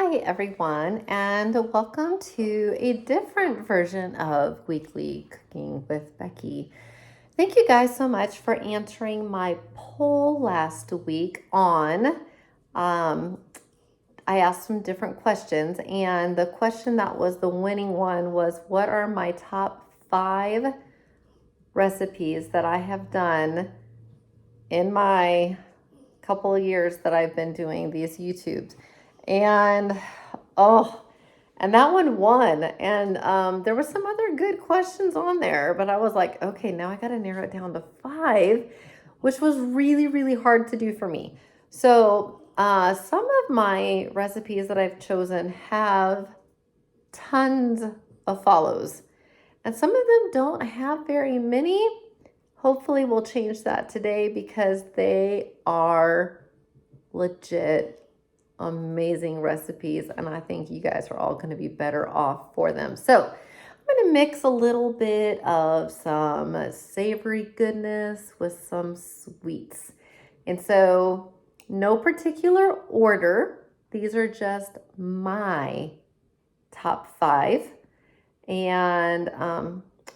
Hi, everyone, and welcome to a different version of Weekly Cooking with Becky. Thank you guys so much for answering my poll last week on. Um, I asked some different questions, and the question that was the winning one was, what are my top 5 recipes that I have done in my couple of years that I've been doing these YouTubes? And oh, and that one won. And there was some other good questions on there, but I was like, okay, now I got to narrow it down to 5, which was really, really hard to do for me. So some of my recipes that I've chosen have tons of follows, and some of them don't have very many. Hopefully, we'll change that today because they are legit amazing recipes, and I think you guys are all going to be better off for them. So I'm going to mix a little bit of some savory goodness with some sweets. And so no particular order. These are just my top 5. And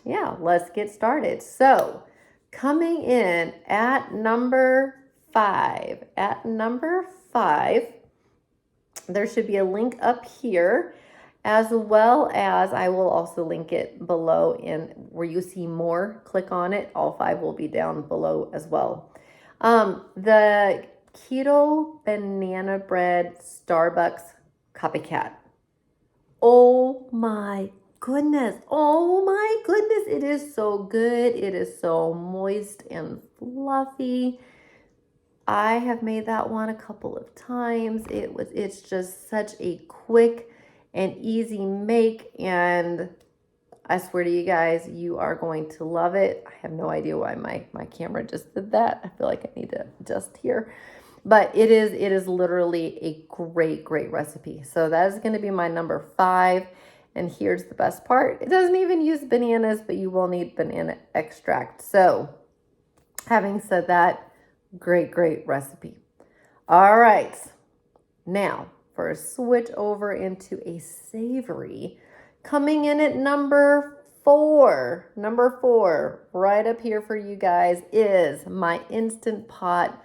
yeah, let's get started. So coming in at number 5, there should be a link up here, as well as I will also link it below in where you see more. Click on it. All 5 will be down below as well. The keto banana bread Starbucks copycat. Oh my goodness. Oh my goodness. It is so good. It is so moist and fluffy. I have made that one a couple of times. It's just such a quick and easy make, and I swear to you guys, you are going to love it. I have no idea why my camera just did that. I feel like I need to adjust here. But it is literally a great recipe. So that is going to be my number 5. And here's the best part. It doesn't even use bananas, but you will need banana extract. So having said that, great recipe. All right, now for a switch over into a savory, coming in at number 4, right up here for you guys, is my Instant Pot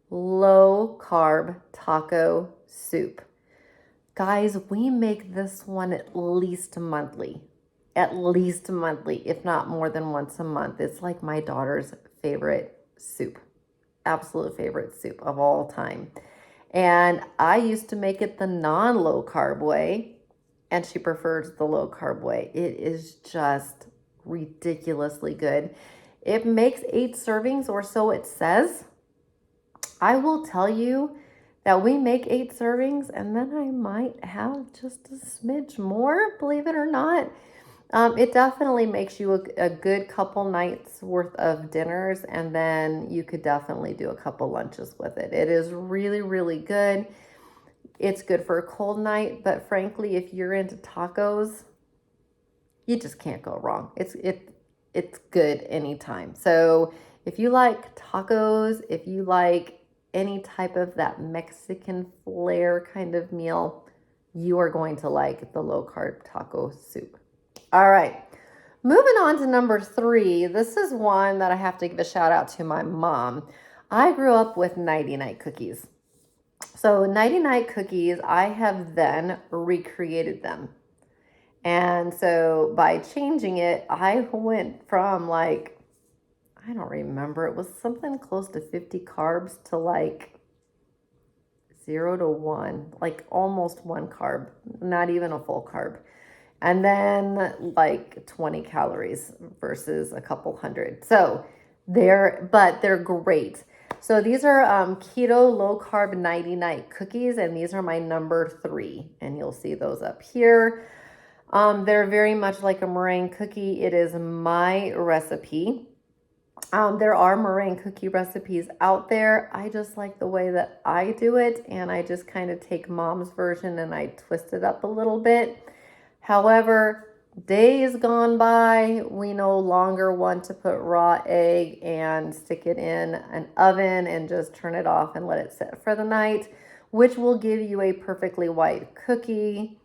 low carb taco soup. Guys, we make this one at least monthly, if not more than once a month. It's like my daughter's favorite soup. Absolute favorite soup of all time. And I used to make it the non-low carb way, and she prefers the low carb way. It is just ridiculously good. It makes 8 servings, or so it says. I will tell you that we make 8 servings, and then I might have just a smidge more, believe it or not. It definitely makes you a good couple nights worth of dinners, and then you could definitely do a couple lunches with it. It is really good. It's good for a cold night, but frankly, if you're into tacos, you just can't go wrong. It's good anytime. So if you like tacos, if you like any type of that Mexican flair kind of meal, you are going to like the low carb taco soup. All right, moving on to number 3. This is one that I have to give a shout out to my mom. I grew up with Nighty Night cookies. So Nighty Night cookies, I have then recreated them. And so by changing it, I went from like, I don't remember, it was something close to 50 carbs to like 0 to 1, like almost 1 carb, not even a full carb. And then like 20 calories versus a couple hundred. So they're great. So these are keto low carb Nighty Night cookies, and these are my number 3, and you'll see those up here. They're very much like a meringue cookie. It is my recipe. There are meringue cookie recipes out there. I just like the way that I do it, and I just kind of take mom's version and I twist it up a little bit. However, days gone by, we no longer want to put raw egg and stick it in an oven and just turn it off and let it sit for the night. which will give you a perfectly white cookie.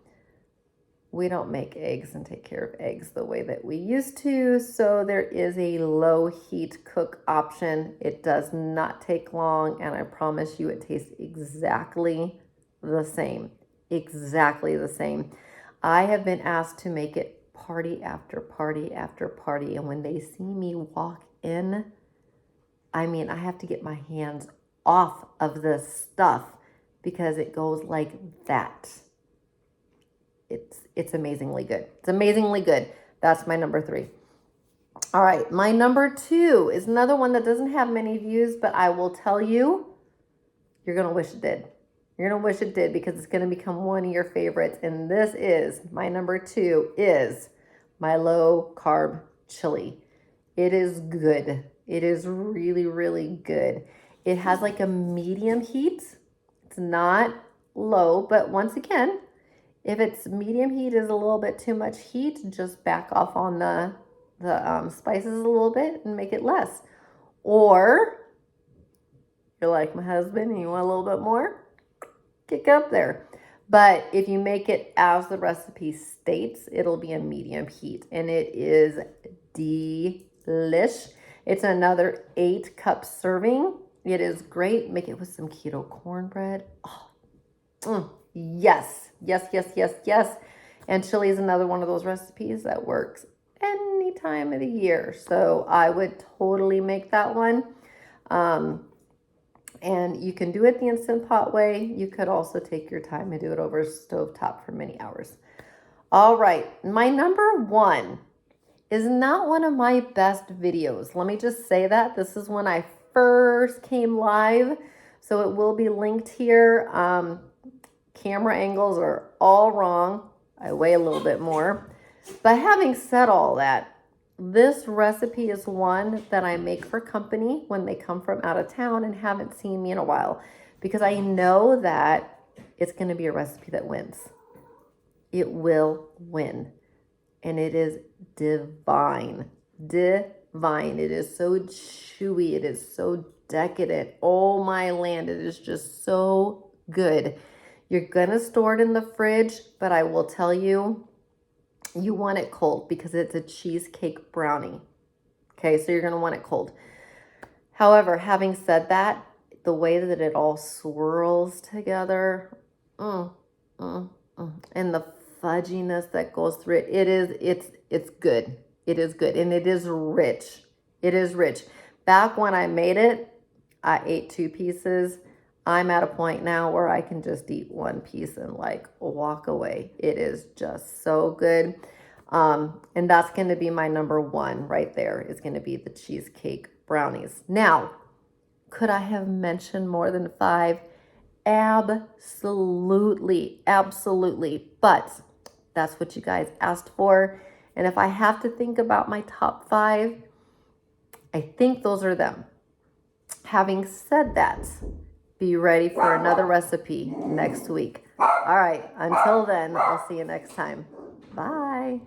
We don't make eggs and take care of eggs the way that we used to, so there is a low heat cook option. It does not take long, and I promise you it tastes exactly the same. Exactly the same. I have been asked to make it party after party after party, and when they see me walk in, I mean, I have to get my hands off of this stuff because it goes like that. It's amazingly good. It's amazingly good. That's my number 3. All right, my number 2 is another one that doesn't have many views, but I will tell you, you're going to wish it did. You're going to wish it did because it's going to become one of your favorites. And this is, my number 2 is my low carb chili. It is good. It is really, really good. It has like a medium heat. It's not low, but once again, if it's medium heat is a little bit too much heat, just back off on the spices a little bit and make it less. Or you're like my husband and you want a little bit more, kick up there. But if you make it as the recipe states, it'll be a medium heat and it is delish. It's another 8-cup serving. It is great. Make it with some keto cornbread. Oh, yes, yes, yes, yes, yes. And chili is another one of those recipes that works any time of the year. So I would totally make that one. And you can do it the Instant Pot way. You could also take your time and do it over stovetop for many hours. All right, my number 1 is not one of my best videos. Let me just say that. This is when I first came live, so it will be linked here. Camera angles are all wrong. I weigh a little bit more. But having said all that, this recipe is one that I make for company when they come from out of town and haven't seen me in a while, because I know that it's going to be a recipe that wins. It will win. And it is divine. Divine. It is so chewy. It is so decadent. Oh my land. It is just so good. You're going to store it in the fridge, but I will tell you, you want it cold because it's a cheesecake brownie. Okay, so you're going to want it cold. However, having said that, the way that it all swirls together, and the fudginess that goes through it, it's good. It is good, and it is rich. It is rich. Back when I made it, I ate 2 pieces. I'm at a point now where I can just eat 1 piece and like walk away. It is just so good. And that's going to be my number 1 right there, is going to be the cheesecake brownies. Now, could I have mentioned more than 5? Absolutely. Absolutely. But that's what you guys asked for. And if I have to think about my top 5, I think those are them. Having said that, be ready for another recipe next week. All right, until then, I'll see you next time. Bye.